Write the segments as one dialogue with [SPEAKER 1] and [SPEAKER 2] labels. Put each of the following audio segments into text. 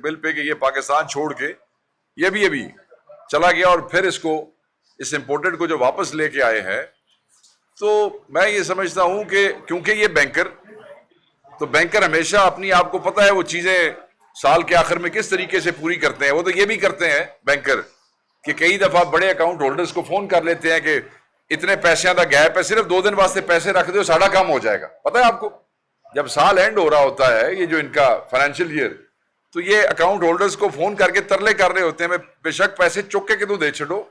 [SPEAKER 1] بل پہ کہ یہ پاکستان چھوڑ کے یہ بھی ابھی چلا گیا اور پھر اس امپورٹڈ کو جو واپس لے کے آئے ہیں. تو میں یہ سمجھتا ہوں کہ کیونکہ یہ بینکر ہمیشہ اپنی آپ کو پتہ ہے وہ چیزیں سال کے آخر میں کس طریقے سے پوری کرتے ہیں. وہ تو یہ بھی کرتے ہیں بینکر کہ کئی دفعہ بڑے اکاؤنٹ ہولڈرز کو فون کر لیتے ہیں کہ اتنے پیسوں کا گیپ ہے, صرف 2 دن واسطے پیسے رکھ دو, ساڑھا کام ہو جائے گا. پتہ ہے آپ کو جب سال اینڈ ہو رہا ہوتا ہے یہ جو ان کا فائنینشیل ایئر, تو یہ اکاؤنٹ ہولڈرز کو فون کر کے ترلے کر رہے ہوتے ہیں, میں بے شک پیسے چکے کے تو دے چھڑو,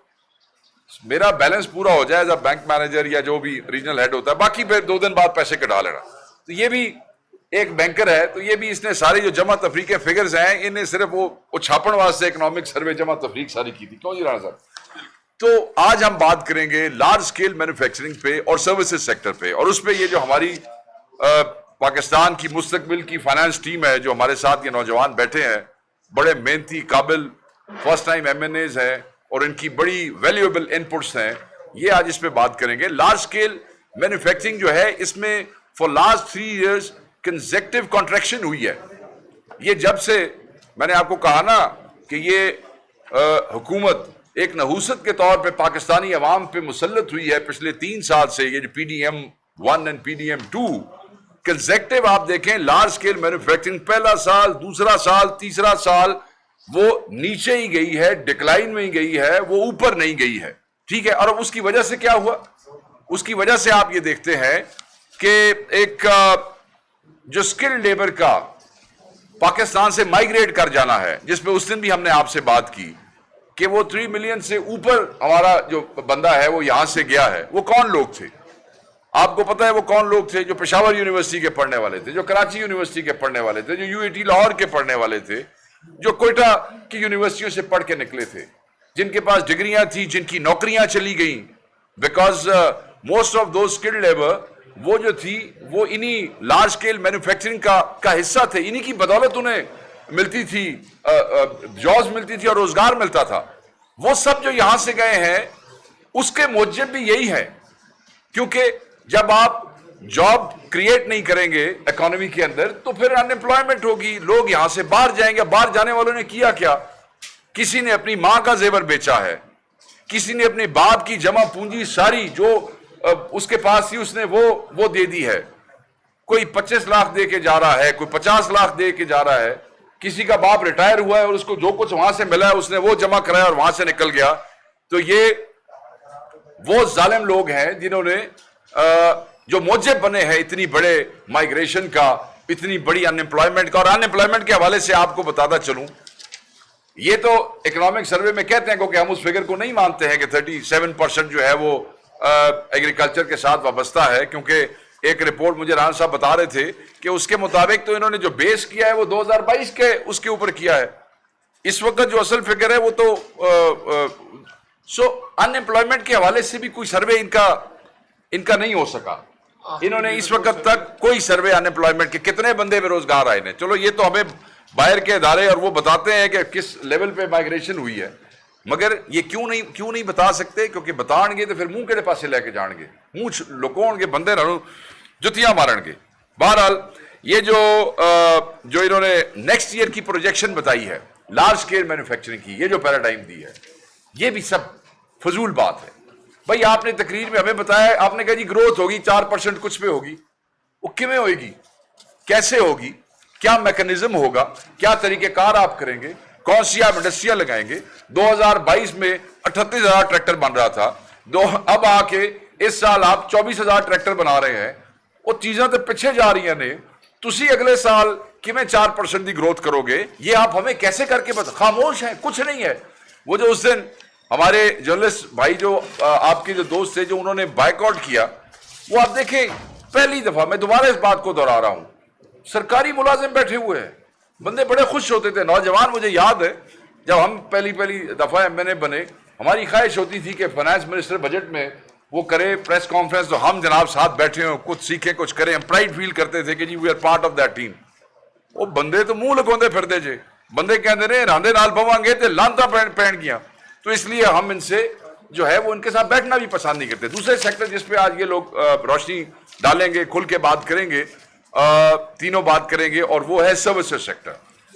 [SPEAKER 1] میرا بیلنس پورا ہو جائے. جب بینک مینیجر یا جو بھی ریجنل ہیڈ ہوتا ہے, باقی پھر 2 دن بعد پیسے کٹا لینا. تو یہ بھی ایک بینکر ہے, تو یہ بھی اس نے ساری جو جمع تفریق کے فگرز ہیں انہیں صرف وہ چھاپن واسطے اکنامک سروے جمع تفریق ساری کی تھی. کیوں جی رانا صاحب؟ تو آج ہم بات کریں گے لارج اسکیل مینوفیکچرنگ پہ اور سروسز سیکٹر پہ, اور اس پہ یہ جو ہماری پاکستان کی مستقبل کی فائنانس ٹیم ہے, جو ہمارے ساتھ یہ نوجوان بیٹھے ہیں, بڑے محنتی قابل فرسٹ ٹائم MNAs ہیں اور ان کی بڑی ویلیوبل انپٹس ہیں, یہ آج اس پہ بات کریں گے. لارج اسکیل مینوفیکچرنگ جو ہے اس میں for last 3 years consecutive contraction ہوئی ہے. یہ جب سے میں نے آپ کو کہا نا کہ یہ حکومت ایک نحوست کے طور پہ پاکستانی عوام پہ مسلط ہوئی ہے پچھلے 3 سال سے, یہ جو PDM-1 اور PDM-2 کنزیکٹیو آپ دیکھیں لارج اسکیل مینوفیکچرنگ پہلا سال, دوسرا سال, تیسرا سال وہ نیچے ہی گئی ہے, ڈکلائن میں ہی گئی ہے, وہ اوپر نہیں گئی ہے. ٹھیک ہے, اور اس کی وجہ سے کیا ہوا؟ اس کی وجہ سے آپ یہ دیکھتے ہیں کہ ایک جو اسکل لیبر کا پاکستان سے مائیگریٹ کر جانا ہے, جس پہ اس دن بھی ہم نے آپ سے بات کی کہ وہ 3 ملین سے اوپر ہمارا جو بندہ ہے وہ یہاں سے گیا ہے. وہ کون لوگ تھے آپ کو پتہ ہے؟ وہ کون لوگ تھے؟ جو پشاور یونیورسٹی کے پڑھنے والے تھے, جو کراچی یونیورسٹی کے پڑھنے والے تھے, جو UAT لاہور کے پڑھنے والے تھے, جو کوئٹہ کی یونیورسٹیوں سے پڑھ کے نکلے تھے, جن کے پاس ڈگریاں تھیں, جن کی نوکریاں چلی گئیں. Because most of those skilled labour وہ جو تھی وہ انہی لارج اسکیل مینوفیکچرنگ کا حصہ تھے, انہی کی بدولت انہیں ملتی تھی, جابز ملتی تھی اور روزگار ملتا تھا. وہ سب جو یہاں سے گئے ہیں اس کے موجب بھی یہی ہے, کیونکہ جب آپ جاب کریٹ نہیں کریں گے اکانومی کے اندر تو پھر ان امپلائمنٹ ہوگی, لوگ یہاں سے باہر جائیں گے. باہر جانے والوں نے کیا کیا؟ کسی نے اپنی ماں کا زیور بیچا ہے, کسی نے اپنے باپ کی جمع پونجی ساری جو اس کے پاس تھی اس نے وہ دے دی ہے. کوئی 25 لاکھ دے کے جا رہا ہے, کوئی 50 لاکھ دے کے جا رہا ہے. کسی کا باپ ریٹائر ہوا ہے اور اس کو جو کچھ وہاں سے ملا ہے اس نے وہ جمع کرایا اور وہاں سے نکل گیا. تو یہ وہ ظالم لوگ ہیں جنہوں نے جو موجب بنے ہیں اتنی بڑے مائیگریشن کا, اتنی بڑی ان امپلائمنٹ کا. اور ان امپلائمنٹ کے حوالے سے آپ کو بتاتا چلوں, یہ تو اکنامک سروے میں کہتے ہیں, کیونکہ ہم اس فگر کو نہیں مانتے ہیں کہ 37% جو ہے وہ ایگریکلچر کے ساتھ وابستہ ہے, کیونکہ ایک رپورٹ مجھے ران صاحب بتا رہے تھے کہ اس کے مطابق تو انہوں نے جو بیس کیا ہے وہ 2022 کے اس کے اوپر کیا ہے. اس وقت جو اصل فگر ہے وہ تو ان امپلائمنٹ کے حوالے سے بھی کوئی سروے ان کا نہیں ہو سکا. انہوں نے اس وقت تک کوئی سروے ان امپلائمنٹ کے کتنے بندے بے روزگار آئے ہیں. چلو یہ تو ہمیں باہر کے ادارے اور وہ بتاتے ہیں کہ کس لیول پہ مائیگریشن ہوئی ہے, مگر یہ کیوں نہیں بتا سکتے؟ کیونکہ بتان گے تو پھر منہ کے پاسے لے کے جان گے, منہ لکون گے بندے رہو جتیاں مارن گے. بہرحال یہ جو انہوں نے نیکسٹ ایئر کی پروجیکشن بتائی ہے لارج اسکیل مینوفیکچرنگ کی, یہ جو پیراڈائم دی ہے, یہ بھی سب فضول بات ہے. بھائی آپ نے تقریر میں ہمیں بتایا, آپ نے کہا جی گروتھ ہوگی 4% کچھ پہ ہوگی. وہ کیویں ہوئے گی, کیسے ہوگی, کیا میکنزم ہوگا, کیا طریقہ کار آپ کریں گے, کون سی آپ انڈسٹریاں لگائیں گے؟ 2022 میں 38,000 ٹریکٹر بن رہا تھا, اب آ کے اس سال آپ 24,000 ٹریکٹر بنا رہے ہیں. وہ چیزیں تو پیچھے جا رہی ہیں. تسی اگلے سال کیویں 4% کی گروتھ کرو گے, یہ آپ ہمیں کیسے کر کے خاموش ہیں, کچھ نہیں ہے. وہ جو اس دن ہمارے جرنلسٹ بھائی جو آپ کے جو دوست تھے جو انہوں نے بائیک آؤٹ کیا, وہ آپ دیکھیں پہلی دفعہ, میں دوبارہ اس بات کو دہرا رہا ہوں, سرکاری ملازم بیٹھے ہوئے ہیں, بندے بڑے خوش ہوتے تھے. نوجوان, مجھے یاد ہے جب ہم پہلی دفعہ MNA بنے, ہماری خواہش ہوتی تھی کہ فائنانس منسٹر بجٹ میں وہ کرے پریس کانفرنس تو ہم جناب ساتھ بیٹھے ہوں, کچھ سیکھیں, کچھ کریں. ہم پرائڈ فیل کرتے تھے کہ جی we are part of that team. وہ بندے تو منہ لگوندے پھرتے جے, بندے کہتے رہے راندے نال پواں گے تے لانتا پہن گیا. تو اس لیے ہم ان سے جو ہے وہ ان کے ساتھ بیٹھنا بھی پسند نہیں کرتے. دوسرے سیکٹر جس پہ آج یہ لوگ روشنی ڈالیں گے, کھل کے بات کریں گے, تینوں بات کریں گے, اور وہ ہے سروسز سیکٹر.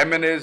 [SPEAKER 1] MNAs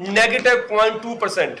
[SPEAKER 2] -0.2%।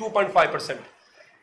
[SPEAKER 2] 2.5%।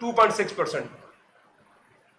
[SPEAKER 2] 2.6%।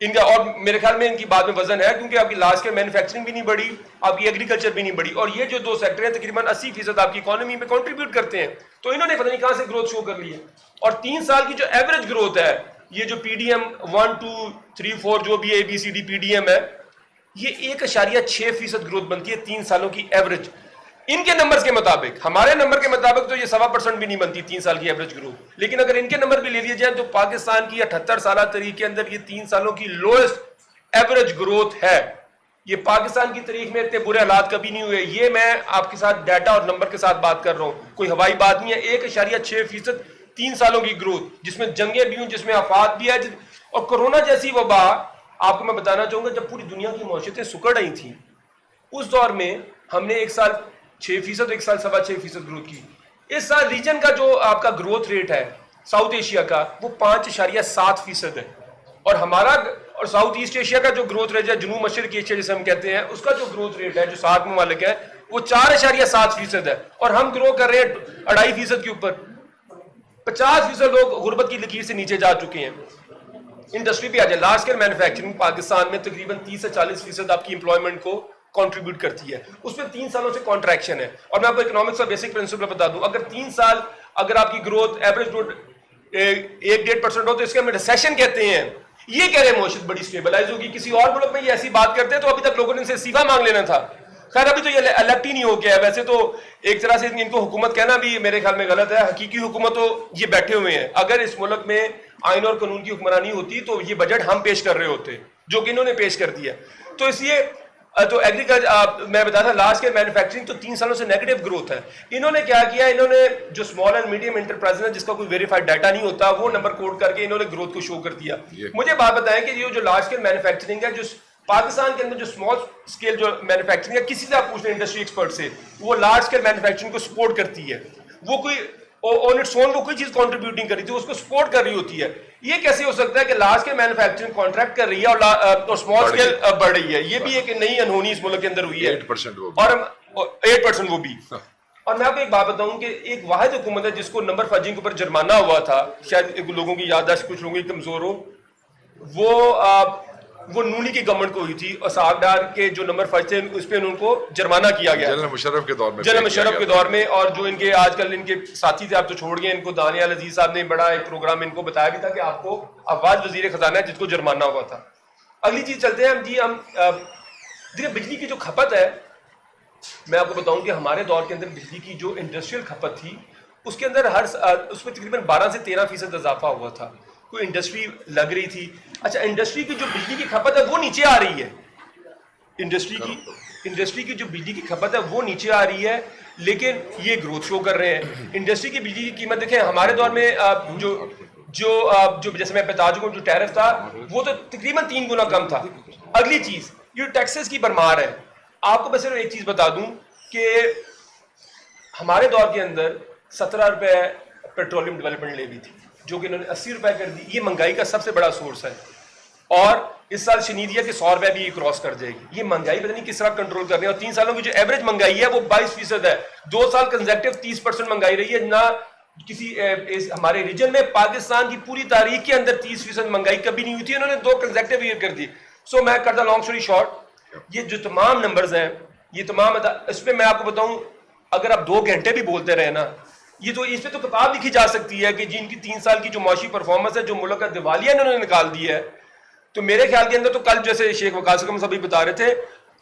[SPEAKER 2] ان کا, اور میرے خیال میں ان کی بات میں وزن ہے کیونکہ آپ کی لارج اسکیل مینوفیکچرنگ بھی نہیں بڑھی, آپ کی ایگریکلچر بھی نہیں بڑھی, اور یہ جو دو سیکٹر ہیں تقریباً 80% آپ کی اکانومی میں کنٹریبیوٹ کرتے ہیں. تو انہوں نے پتہ نہیں کہاں سے گروتھ شو کر لی ہے. اور 3 سال کی جو ایوریج گروتھ ہے, یہ جو پی ڈی ایم 1 2 3 4 جو بھی A B C D P D M ہے, یہ 1.6% گروتھ بنتی ہے 3 سالوں کی ایوریج. ان کے نمبرز کے مطابق, ہمارے نمبر کے مطابق تو یہ 1.25% بھی نہیں بنتی 3 سال کی ایوریج گروتھ, لیکن اگر ان کے نمبر بھی لے لیے جائیں تو پاکستان کی 78 سالہ تاریخ کے اندر یہ 3 سالوں کی لوئسٹ ایوریج گروتھ ہے. یہ پاکستان کی تاریخ میں اتنے برے حالات کبھی نہیں ہوئے. یہ میں آپ کے ساتھ ڈیٹا اور نمبر کے ساتھ بات کر رہا ہوں, کوئی ہوائی بات نہیں ہے. 1.6% 3 سالوں کی گروتھ, جس میں جنگیں بھی ہوں, جس میں آفات بھی ہے. اور کورونا جیسی وبا, آپ کو میں بتانا چاہوں گا, جب پوری دنیا کی معیشتیں سکڑ رہی تھیں, اس دور میں ہم نے ایک سال 6%, ایک سال 6.25% گروتھ کی. اس سال ریجن کا جو آپ کا گروتھ ریٹ ہے ساؤتھ ایشیا کا, وہ 5.7% ہے. اور ہمارا, اور ساؤتھ ایسٹ ایشیا کا جو گروتھ ریٹ ہے, جنوب مشرق ایشیا جسے ہم کہتے ہیں, اس کا جو گروتھ ریٹ ہے جو 7 ممالک ہے, وہ 4.7% ہے. اور ہم گرو کر رہے ہیں 2.5% کے اوپر. 50% لوگ غربت کی لکیر سے نیچے جا چکے ہیں. انڈسٹری پہ آ جائے, لارج اسکیل مینوفیکچرنگ پاکستان میں تقریباً 30 سے 40% آپ کی امپلائمنٹ کو کنٹریبیوٹ کرتی ہے. اس میں 3 سالوں سے کانٹریکشن ہے. اور میں آپ کو اکنامکس کا بیسک پرنسپل بتا دوں, اگر 3 سال اگر آپ کی گروتھ ایوریج گروتھ 1-1.5% ہو تو اس کے ہم ریسیشن کہتے ہیں. یہ کہہ رہے ہیں معیشت بڑی سٹیبلائز ہوگی. کسی اور ملک میں یہ ایسی بات کرتے ہیں تو ابھی تک لوگوں نے ان سے استعفا مانگ لینا تھا. خیر ابھی تو یہ الیکٹ ہی نہیں ہو گیا ہے. ویسے تو ایک طرح سے ان کو حکومت کہنا بھی میرے خیال میں غلط ہے. حقیقی حکومت تو یہ بیٹھے ہوئے ہیں. اگر اس ملک میں آئین اور قانون کی حکمرانی ہوتی تو یہ بجٹ ہم پیش کر رہے ہوتے, جو کہ انہوں نے پیش کر دیا. تو اس لیے تو ایگریکلچر میں بتا تھا لارج اسکیل مینوفیکچرنگ تو 3 سالوں سے نیگیٹو گروتھ ہے. انہوں نے کیا کیا, انہوں نے جو اسمال اینڈ میڈیم انٹرپرائز ہے جس کا کوئی ویریفائڈ ڈاٹا نہیں ہوتا, وہ نمبر کوڈ کر کے انہوں نے گروتھ کو شو کر دیا. مجھے بات بتائیں کہ یہ جو لارج اسکیل مینوفیکچرنگ ہے, جو پاکستان کے اندر جو اسمال اسکیل جو مینوفیکچرنگ ہے, کسی سے آپ پوچھ لیں انڈسٹری ایکسپرٹ سے, وہ لارج اسکیل مینوفیکچرنگ کو سپورٹ کرتی ہے. وہ کوئی آن اٹس اون وہ کوئی چیز کنٹریبیوٹ نہیں کر رہی تھی, اس کو سپورٹ کر رہی ہوتی ہے. یہ کیسے ہو سکتا ہے کہ لارج اسکیل مینوفیکچرنگ کانٹریکٹ کر رہی ہے اور اسمال اسکیل بڑھ رہی ہے؟ یہ بھی ایک نئی انہونی اس ملک کے اندر ہوئی ہے. 8% وہ بھی. اور میں آپ کو ایک بات بتاؤں کہ ایک واحد حکومت ہے جس کو نمبر فجنگ کے اوپر جرمانہ ہوا تھا, شاید لوگوں کی یادداشت کچھ لوگوں کی کمزور ہو, وہ نونی کی گورنمنٹ کو ہوئی تھی. اور اسحاق ڈار کے جو نمبر فج تھے اس پہ ان کو جرمانہ کیا گیا
[SPEAKER 1] جنرل مشرف کے دور میں,
[SPEAKER 2] جنرل مشرف کے دور میں. اور جو ان کے آج کل ان کے ساتھی تھے, آپ تو چھوڑ گئے, ان کو دانیال عزیز صاحب نے بڑا ایک پروگرام ان کو بتایا بھی تھا کہ آپ کو افواج وزیر خزانہ ہے جس کو جرمانہ ہوا تھا. اگلی چیز چلتے ہیں ہم جی. ہم دیکھیں بجلی کی جو کھپت ہے, میں آپ کو بتاؤں کہ ہمارے دور کے اندر بجلی کی جو انڈسٹریل کھپت تھی اس کے اندر اس میں تقریباً 12 سے 13% اضافہ ہوا تھا. کوئی انڈسٹری لگ رہی تھی. اچھا, انڈسٹری کی جو بجلی کی کھپت ہے وہ نیچے آ رہی ہے. انڈسٹری کی جو بجلی کی کھپت ہے وہ نیچے آ رہی ہے, لیکن یہ گروتھ شو کر رہے ہیں. انڈسٹری کی بجلی کی قیمت دیکھیں, ہمارے دور میں جو جیسے میں بتا چکا ہوں جو ٹیرف تھا وہ تو تقریباً 3 گنا کم تھا. اگلی چیز یہ ٹیکسز کی بھرمار ہے. آپ کو میں صرف ایک چیز بتا دوں کہ ہمارے دور کے اندر 17 روپے پیٹرولیم ڈیولپمنٹ لیوی تھی, جو کہ انہوں نے 80 روپے کر دی. یہ مہنگائی کا سب سے بڑا سورس ہے. اور اس سال شنید ہے کہ 100 روپے بھی یہ کراس کر جائے گی. یہ مہنگائی پتہ نہیں کس طرح کنٹرول کر رہے ہیں. اور 3 سالوں کی جو ایوریج مہنگائی ہے وہ 22% ہے. 2 سال کنزیکٹو 30% مہنگائی رہی ہے. نہ کسی ہمارے ریجن میں پاکستان کی پوری تاریخ کے اندر 30% مہنگائی کبھی نہیں ہوئی تھی. انہوں نے 2 کنزیکٹو ایئر کر دی. سو میں کرتا لانگ اسٹوری شارٹ, یہ جو تمام نمبرز ہیں, یہ تمام اس پہ میں آپ کو بتاؤں, اگر آپ 2 گھنٹے بھی بولتے رہے نا, یہ تو اس پہ تو کتاب لکھی جا سکتی ہے کہ جن کی 3 سال کی جو معاشی پرفارمنس ہے, جو ملک کا دیوالیہ انہوں نے نکال دی ہے. تو میرے خیال کے اندر تو کل جیسے شیخ وقاص اکرم صاحب بتا رہے تھے,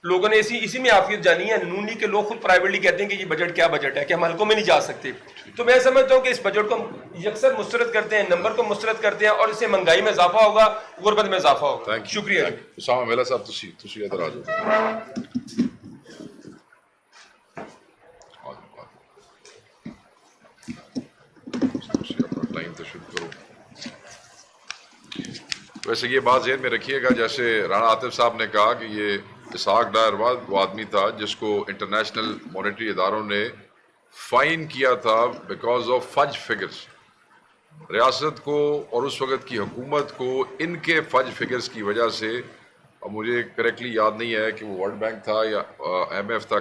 [SPEAKER 2] لوگوں نے اسی میں عافیت جانی ہے. نون لیگ کے لوگ خود پرائیویٹلی کہتے ہیں کہ یہ بجٹ کیا بجٹ ہے, کہ ہم حلقوں میں نہیں جا سکتے. تو میں سمجھتا ہوں کہ اس بجٹ کو یکسر مسترد کرتے ہیں, نمبر کو مسترد کرتے ہیں, اور اس سے مہنگائی میں اضافہ ہوگا, غربت میں اضافہ ہوگا. شکریہ.
[SPEAKER 1] اسامہ میلا صاحب تسی ادھر آ جاؤ. ویسے یہ بات ذہن میں رکھیے گا, جیسے رانا عاطف صاحب نے کہا کہ یہ اسحاق ڈار وہ آدمی تھا جس کو انٹرنیشنل مانیٹری اداروں نے فائن کیا تھا بیکاز آف فج فگرز. ریاست کو اور اس وقت کی حکومت کو ان کے فج فگرز کی وجہ سے, اور مجھے کریکٹلی یاد نہیں ہے کہ وہ ورلڈ بینک تھا یا ایم ایف تھا,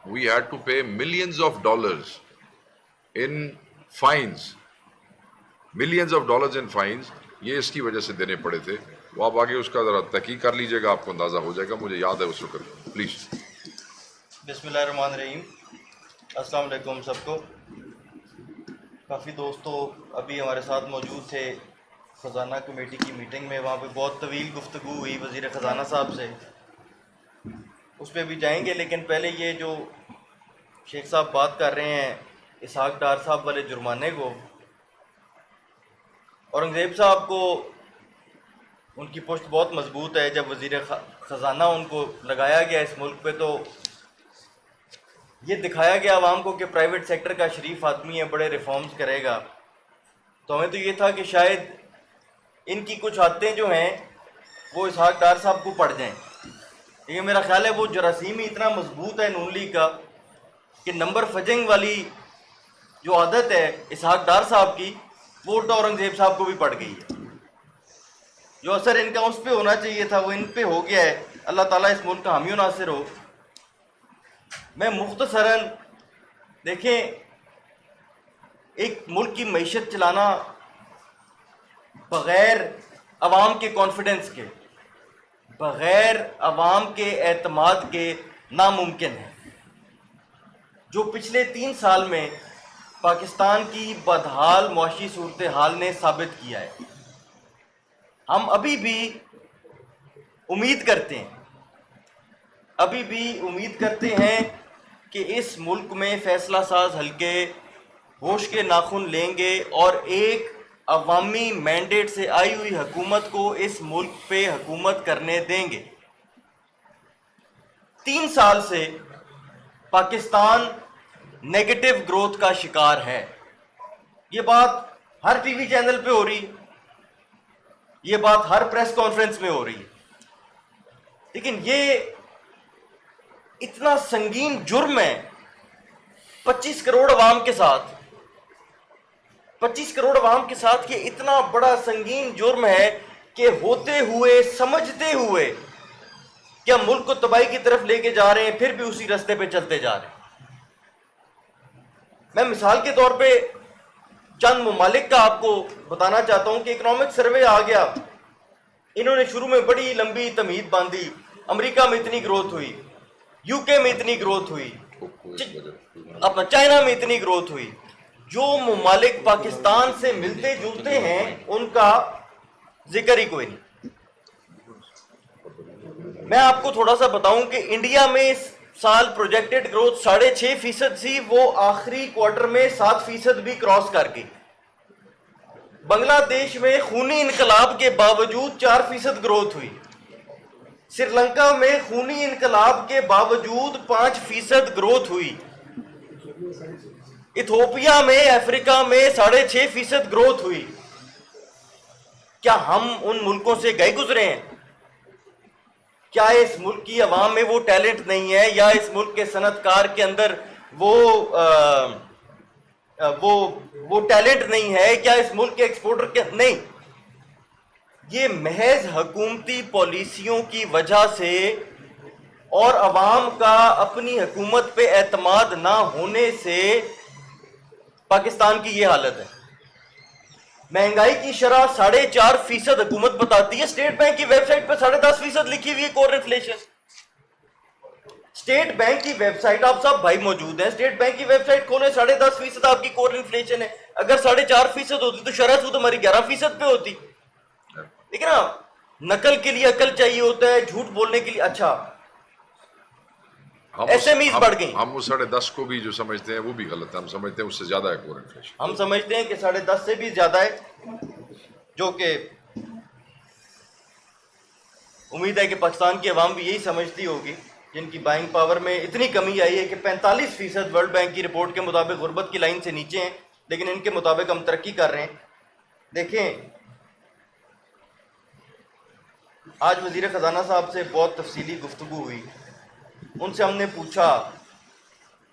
[SPEAKER 1] we had to pay millions of dollars in fines, millions of dollars in fines. یہ اس کی وجہ سے دینے پڑے تھے. وہ آپ آگے اس کا ذرا تحقیق کر لیجیے گا, آپ کو اندازہ ہو جائے گا. مجھے یاد ہے اس وقت. پلیز.
[SPEAKER 3] بسم اللہ الرحمن الرحیم. السلام علیکم سب کو. کافی دوستوں ابھی ہمارے ساتھ موجود تھے خزانہ کمیٹی کی میٹنگ میں, وہاں پہ بہت طویل گفتگو ہوئی وزیر خزانہ صاحب سے, اس پہ بھی جائیں گے. لیکن پہلے یہ جو شیخ صاحب بات کر رہے ہیں اسحاق ڈار صاحب والے جرمانے کو, اورنگزیب صاحب کو ان کی پشت بہت مضبوط ہے. جب وزیر خزانہ ان کو لگایا گیا اس ملک پہ تو یہ دکھایا گیا عوام کو کہ پرائیویٹ سیکٹر کا شریف آدمی ہے, بڑے ریفارمز کرے گا. تو ہمیں تو یہ تھا کہ شاید ان کی کچھ عادتیں جو ہیں وہ اسحاق ڈار صاحب کو پڑ جائیں. لیکن میرا خیال ہے وہ جراثیم ہی اتنا مضبوط ہے نون لیگ کا کہ نمبر فجنگ والی جو عادت ہے اسحاق ڈار صاحب کی وہ الٹا اورنگزیب صاحب کو بھی پڑ گئی ہے. جو اثر ان کا اس پہ ہونا چاہیے تھا وہ ان پہ ہو گیا ہے. اللہ تعالیٰ اس ملک کا حامی و ناصر ہو. میں مختصراً, دیکھیں ایک ملک کی معیشت چلانا بغیر عوام کے کانفیڈنس کے, بغیر عوام کے اعتماد کے ناممکن ہے. جو پچھلے 3 سال میں پاکستان کی بدحال معاشی صورتحال نے ثابت کیا ہے. ہم ابھی بھی امید کرتے ہیں کہ اس ملک میں فیصلہ ساز حلقے ہوش کے ناخن لیں گے اور ایک عوامی مینڈیٹ سے آئی ہوئی حکومت کو اس ملک پہ حکومت کرنے دیں گے. 3 سال سے پاکستان نیگیٹو گروتھ کا شکار ہے. یہ بات ہر ٹی وی چینل پہ ہو رہی, یہ بات ہر پریس کانفرنس میں ہو رہی ہے. لیکن یہ اتنا سنگین جرم ہے 25 کروڑ عوام کے ساتھ, 25 کروڑ عوام کے ساتھ یہ اتنا بڑا سنگین جرم ہے کہ ہوتے ہوئے سمجھتے ہوئے کہ ہم ملک کو تباہی کی طرف لے کے جا رہے ہیں پھر بھی اسی راستے پہ چلتے جا رہے ہیں. میں مثال کے طور پہ چند ممالک کا آپ کو بتانا چاہتا ہوں کہ اکنامک سروے آ گیا, انہوں نے شروع میں بڑی لمبی تمہید باندھی. امریکہ میں اتنی گروتھ ہوئی, یو کے میں اتنی گروتھ ہوئی, اپنا چائنا میں اتنی گروتھ ہوئی. جو ممالک پاکستان سے ملتے جلتے ہیں ان کا ذکر ہی کوئی نہیں. میں آپ کو تھوڑا سا بتاؤں کہ انڈیا میں اس سال پروجیکٹڈ گروتھ 6.5% تھی, وہ آخری کوارٹر میں 7% بھی کراس کر گئی. بنگلہ دیش میں خونی انقلاب کے باوجود 4% گروتھ ہوئی. سری لنکا میں خونی انقلاب کے باوجود 5% گروتھ ہوئی. ایتھوپیا میں, افریقہ میں 6.5% گروتھ ہوئی. کیا ہم ان ملکوں سے گئے گزرے ہیں؟ کیا اس ملک کی عوام میں وہ ٹیلنٹ نہیں ہے, یا اس ملک کے صنعت کار کے اندر وہ ٹیلنٹ نہیں ہے, کیا اس ملک کے ایکسپورٹر کے نہیں. یہ محض حکومتی پالیسیوں کی وجہ سے اور عوام کا اپنی حکومت پہ اعتماد نہ ہونے سے پاکستان کی یہ حالت ہے. مہنگائی کی شرح 4.5% حکومت بتاتی ہے. اسٹیٹ بینک کی ویب سائٹ پہ 10.5% لکھی ہوئی ہے کور انفلیشن. اسٹیٹ بینک کی ویب سائٹ, آپ سب بھائی موجود ہیں, اسٹیٹ بینک کی ویب سائٹ کھولیں, 10.5% آپ کی کور انفلیشن ہے. اگر 4.5% ہوتی تو شرح سود ہماری 11% پہ ہوتی. لیکن نا نقل کے لیے عقل چاہیے ہوتا ہے, جھوٹ بولنے کے لیے. اچھا ایس ایم ایز بڑھ گئی.
[SPEAKER 1] ہم اس 10.5 کو بھی جو سمجھتے ہیں وہ بھی غلط ہے. ہم سمجھتے ہیں اس سے زیادہ ہے کور انفلیشن.
[SPEAKER 3] ہم سمجھتے ہیں کہ 10.5 سے بھی زیادہ ہے, جو کہ امید ہے کہ پاکستان کی عوام بھی یہی سمجھتی ہوگی, جن کی بائنگ پاور میں اتنی کمی آئی ہے کہ 45% ورلڈ بینک کی رپورٹ کے مطابق غربت کی لائن سے نیچے ہیں, لیکن ان کے مطابق ہم ترقی کر رہے ہیں. دیکھیں آج وزیر خزانہ صاحب سے بہت تفصیلی گفتگو ہوئی. ان سے ہم نے پوچھا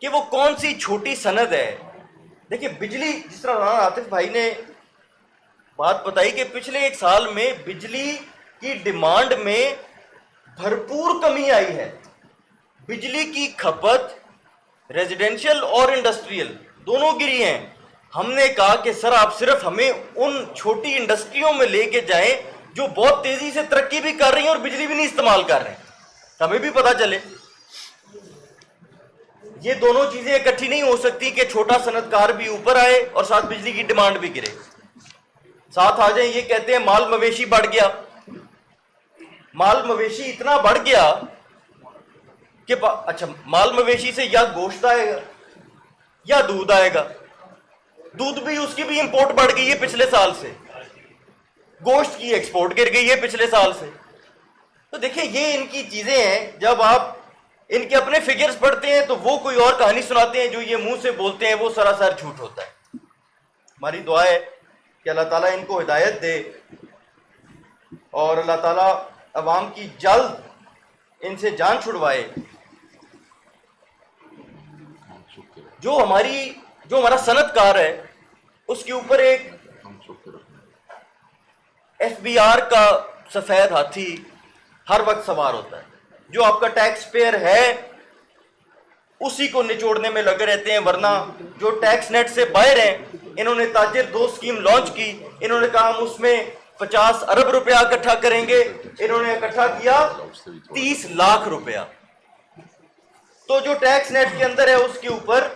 [SPEAKER 3] کہ وہ کون سی چھوٹی سند ہے. دیکھیں بجلی, جس طرح رانا عاطف بھائی نے بات بتائی کہ پچھلے 1 سال میں بجلی کی ڈیمانڈ میں بھرپور کمی آئی ہے. بجلی کی کھپت ریزیڈینشل اور انڈسٹریل دونوں گری ہیں. ہم نے کہا کہ سر آپ صرف ہمیں ان چھوٹی انڈسٹریوں میں لے کے جائیں جو بہت تیزی سے ترقی بھی کر رہی ہیں اور بجلی بھی نہیں استعمال کر رہے ہیں، ہمیں بھی پتا چلے۔ یہ دونوں چیزیں اکٹھی نہیں ہو سکتی کہ چھوٹا صنعت کار بھی اوپر آئے اور ساتھ بجلی کی ڈیمانڈ بھی گرے۔ ساتھ آ جائیں، یہ کہتے ہیں مال مویشی بڑھ گیا۔ مال مویشی اتنا بڑھ گیا کہ اچھا مال مویشی سے یا گوشت آئے گا یا دودھ آئے گا، دودھ بھی اس کی بھی امپورٹ بڑھ گئی ہے پچھلے سال سے، گوشت کی ایکسپورٹ گر گئی ہے پچھلے سال سے۔ تو دیکھیں یہ ان کی چیزیں ہیں، جب آپ ان کے اپنے فگرز پڑھتے ہیں تو وہ کوئی اور کہانی سناتے ہیں، جو یہ منہ سے بولتے ہیں وہ سراسر جھوٹ ہوتا ہے۔ ہماری دعا ہے کہ اللہ تعالیٰ ان کو ہدایت دے اور اللہ تعالیٰ عوام کی جلد ان سے جان چھڑوائے۔ جو ہمارا صنعت کار ہے اس کے اوپر ایک ایف بی آر کا سفید ہاتھی ہر وقت سوار ہوتا ہے۔ جو آپ کا ٹیکس پیئر ہے اسی کو نچوڑنے میں لگے رہتے ہیں، ورنہ جو ٹیکس نیٹ سے باہر ہیں، انہوں نے تاجر 2 اسکیم لانچ کی، انہوں نے کہا ہم اس میں 50 ارب روپیہ اکٹھا کریں گے، انہوں نے اکٹھا کیا 30 لاکھ روپیہ۔ تو جو ٹیکس نیٹ کے اندر ہے اس کے اوپر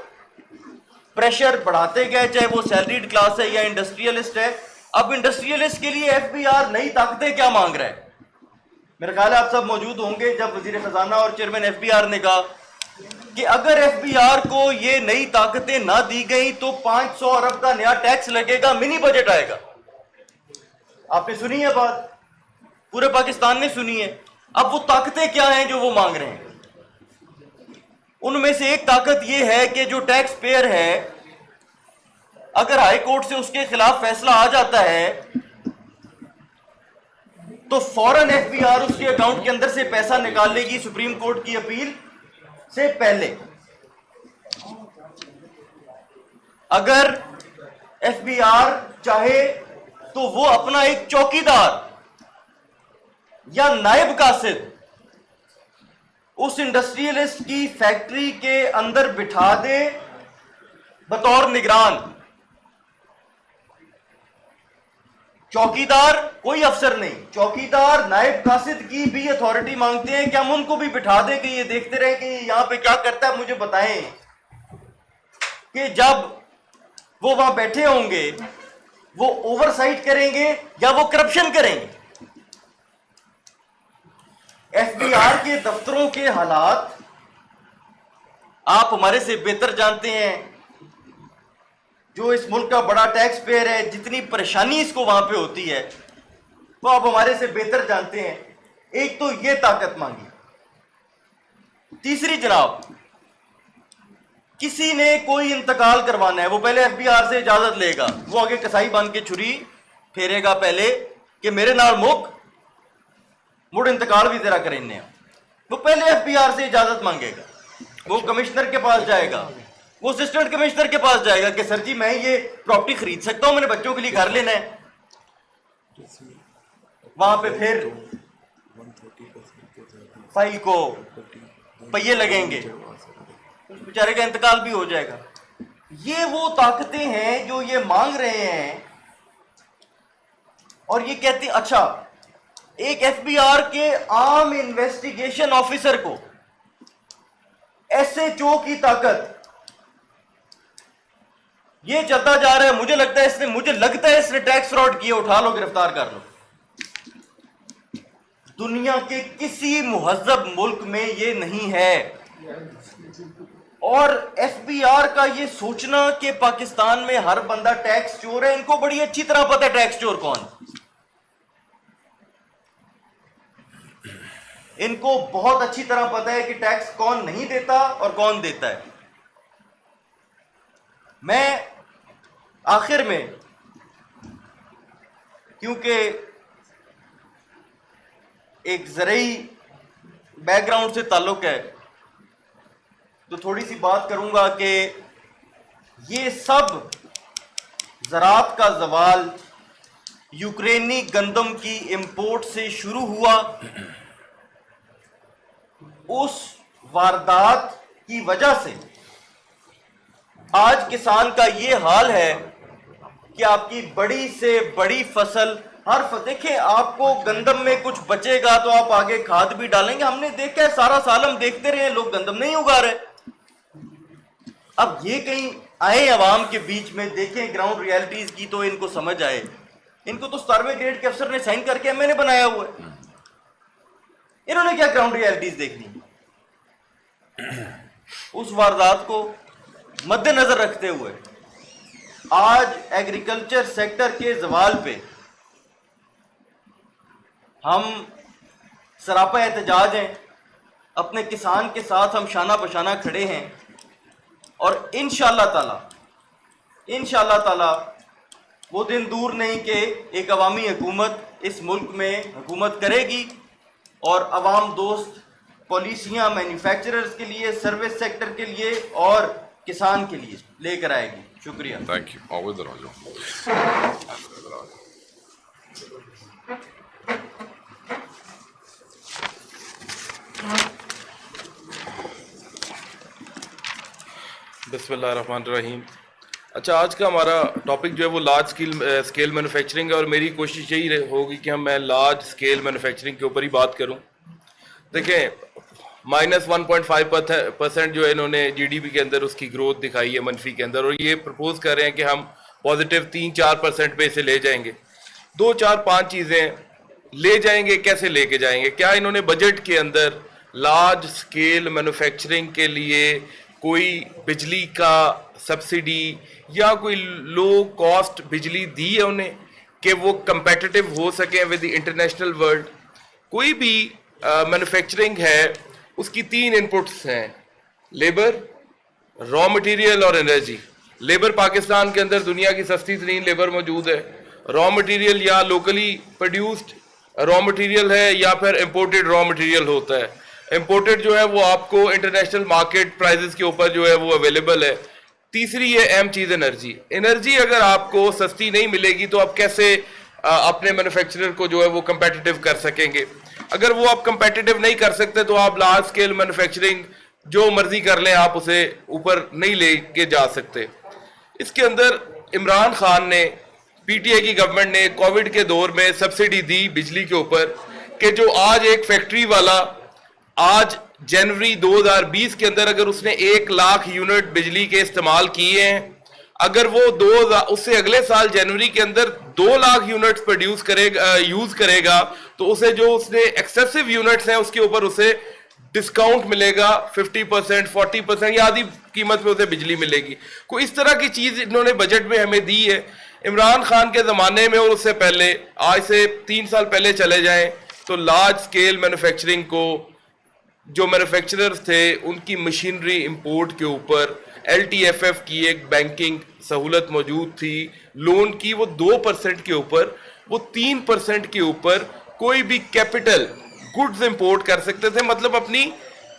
[SPEAKER 3] پریشر بڑھاتے گئے، چاہے وہ سیلریڈ کلاس ہے یا انڈسٹریلسٹ ہے۔ اب انڈسٹریلسٹ کے لیے ایف بی آر نئی طاقتیں کیا مانگ رہا ہے؟ میرا خیال ہے آپ سب موجود ہوں گے جب وزیر خزانہ اور چیئرمین ایف بی آر نے کہا کہ اگر ایف بی آر کو یہ نئی طاقتیں نہ دی گئی تو 500 ارب کا نیا ٹیکس لگے گا، منی بجٹ آئے گا۔ آپ نے سنی ہے بات، پورے پاکستان نے سنی ہے۔ اب وہ طاقتیں کیا ہیں جو وہ مانگ رہے ہیں؟ ان میں سے ایک طاقت یہ ہے کہ جو ٹیکس پیئر ہے اگر ہائی کورٹ سے اس کے خلاف فیصلہ آ جاتا ہے تو فوراً ایف بی آر اس کے اکاؤنٹ کے اندر سے پیسہ نکال لے گی سپریم کورٹ کی اپیل سے پہلے۔ اگر ایف بی آر چاہے تو وہ اپنا ایک چوکیدار یا نائب قاصد اس انڈسٹریلسٹ کی فیکٹری کے اندر بٹھا دے بطور نگران۔ چوکیدار کوئی افسر نہیں، چوکیدار نائب قاصد کی بھی اتھارٹی مانگتے ہیں کہ ہم ان کو بھی بٹھا دیں کہ یہ دیکھتے رہیں کہ یہ یہاں پہ کیا کرتا ہے، مجھے بتائیں کہ جب وہ وہاں بیٹھے ہوں گے وہ اوور سائٹ کریں گے یا وہ کرپشن کریں گے۔ ایف بی آر کے دفتروں کے حالات آپ ہمارے سے بہتر جانتے ہیں، جو اس ملک کا بڑا ٹیکس پیئر ہے، جتنی پریشانی اس کو وہاں پہ ہوتی ہے وہ آپ ہمارے سے بہتر جانتے ہیں۔ ایک تو یہ طاقت مانگی۔ تیسری جناب، کسی نے کوئی انتقال کروانا ہے، وہ پہلے ایف بی آر سے اجازت لے گا، وہ آگے کسائی بن کے چھری پھیرے گا پہلے کہ میرے نال مڑ انتقال بھی تیرا کرنے، وہ پہلے ایف بی آر سے اجازت مانگے گا، وہ کمشنر کے پاس جائے گا، وہ اسسٹنٹ کمشنر کے پاس جائے گا کہ سر جی میں یہ پراپرٹی خرید سکتا ہوں، میں نے بچوں کے لیے گھر لینا ہے۔ وہاں پہ پھر فائل کو پہیے لگیں گے، اس بیچارے کا انتقال بھی ہو جائے گا۔ یہ وہ طاقتیں ہیں جو یہ مانگ رہے ہیں، اور یہ کہتے ہیں اچھا ایک ایف بی آر کے عام انویسٹیگیشن آفیسر کو ایس ایچ او کی طاقت، یہ چلتا جا رہا ہے، مجھے لگتا ہے اس نے ٹیکس فراڈ کیا، اٹھا لو گرفتار کر لو۔ دنیا کے کسی مہذب ملک میں یہ نہیں ہے۔ اور ایف بی آر کا یہ سوچنا کہ پاکستان میں ہر بندہ ٹیکس چور ہے، ان کو بڑی اچھی طرح پتہ ہے ٹیکس چور کون، ان کو بہت اچھی طرح پتہ ہے کہ ٹیکس کون نہیں دیتا اور کون دیتا ہے۔ میں آخر میں، کیونکہ ایک زرعی بیک گراؤنڈ سے تعلق ہے تو تھوڑی سی بات کروں گا کہ یہ سب زراعت کا زوال یوکرینی گندم کی امپورٹ سے شروع ہوا۔ اس واردات کی وجہ سے آج کسان کا یہ حال ہے کہ آپ کی بڑی سے بڑی فصل دیکھیں آپ کو گندم میں کچھ بچے گا تو آپ آگے کھاد بھی ڈالیں گے. ہم نے دیکھا ہے سارا سال ہم دیکھتے رہے ہیں لوگ گندم نہیں اگا رہے. اب یہ کہیں آئے عوام کے بیچ میں دیکھیں گراؤنڈ ریالٹیز کی تو ان کو سمجھ آئے. ان کو تو 17ویں گریڈ کے افسر نے سائن کر کے میں نے بنایا ہوا ہے. انہوں نے کیا گراؤنڈ ریالٹیز دیکھنی. اس واردات کو مد نظر رکھتے ہوئے آج ایگریکلچر سیکٹر کے زوال پہ ہم سراپا احتجاج ہیں. اپنے کسان کے ساتھ ہم شانہ بشانہ کھڑے ہیں اور انشاءاللہ تعالی وہ دن دور نہیں کہ ایک عوامی حکومت اس ملک میں حکومت کرے گی اور عوام دوست پالیسیاں مینوفیکچررز کے لیے, سروس سیکٹر کے لیے اور کسان کے لیے لے کر آئے گی. شکریہ.
[SPEAKER 1] Thank you. اور ادھر آ جاؤ.
[SPEAKER 4] بسم اللہ الرحمن الرحیم. اچھا, آج کا ہمارا ٹاپک جو ہے وہ لارج اسکیل مینوفیکچرنگ ہے اور میری کوشش یہی ہوگی کہ میں لارج اسکیل مینوفیکچرنگ کے اوپر ہی بات کروں. دیکھیں, -1.5% جو ہے انہوں نے جی ڈی پی کے اندر اس کی گروتھ دکھائی ہے منفی کے اندر, اور یہ پرپوز کر رہے ہیں کہ ہم پازیٹیو 3-4% پہ اسے لے جائیں گے. 2-4-5 چیزیں لے جائیں گے. کیسے لے کے جائیں گے؟ کیا انہوں نے بجٹ کے اندر لارج اسکیل مینوفیکچرنگ کے لیے کوئی بجلی کا سبسڈی یا کوئی لو کاسٹ بجلی دی ہے انہیں کہ وہ کمپیٹیٹیو ہو سکیں ود دی انٹرنیشنل ورلڈ؟ کوئی بھی مینوفیکچرنگ ہے اس کی 3 انپٹس ہیں: لیبر, را مٹیریل اور انرجی. لیبر پاکستان کے اندر دنیا کی سستی ترین لیبر موجود ہے. را مٹیریل یا لوکلی پروڈیوسڈ را مٹیریل ہے یا پھر امپورٹڈ را مٹیریل ہوتا ہے. امپورٹڈ جو ہے وہ آپ کو انٹرنیشنل مارکیٹ پرائزز کے اوپر جو ہے وہ اویلیبل ہے. تیسری یہ اہم چیز انرجی. انرجی اگر آپ کو سستی نہیں ملے گی تو آپ کیسے اپنے مینوفیکچرر کو جو ہے وہ کمپیٹیٹیو کر سکیں گے؟ اگر وہ آپ کمپیٹیٹیو نہیں کر سکتے تو آپ لارج اسکیل مینوفیکچرنگ جو مرضی کر لیں, آپ اسے اوپر نہیں لے کے جا سکتے. اس کے اندر عمران خان نے, پی ٹی آئی کی گورنمنٹ نے کووڈ کے دور میں سبسڈی دی بجلی کے اوپر کہ جو آج ایک فیکٹری والا آج جنوری 2020 کے اندر اگر اس نے 1 لاکھ یونٹ بجلی کے استعمال کیے ہیں, اگر وہ اس سے اگلے سال جنوری کے اندر 2 لاکھ یونٹ یوز کرے گا تو اسے جو اس نے ایکسیسو یونٹس ہیں اس کے اوپر اسے ڈسکاؤنٹ ملے گا 50%, 40% یا آدھی قیمت میں اسے بجلی ملے گی. کوئی اس طرح کی چیز انہوں نے بجٹ میں ہمیں دی ہے. عمران خان کے زمانے میں اور اس سے پہلے, آج سے 3 سال پہلے چلے جائیں تو لارج اسکیل مینوفیکچرنگ کو جو مینوفیکچررز تھے ان کی مشینری امپورٹ کے اوپر ایل ٹی ایف ایف کی ایک بینکنگ سہولت موجود تھی, لون کی, وہ 2% کے اوپر, وہ 3% کے اوپر کوئی بھی کیپٹل گڈز امپورٹ کر سکتے تھے. مطلب اپنی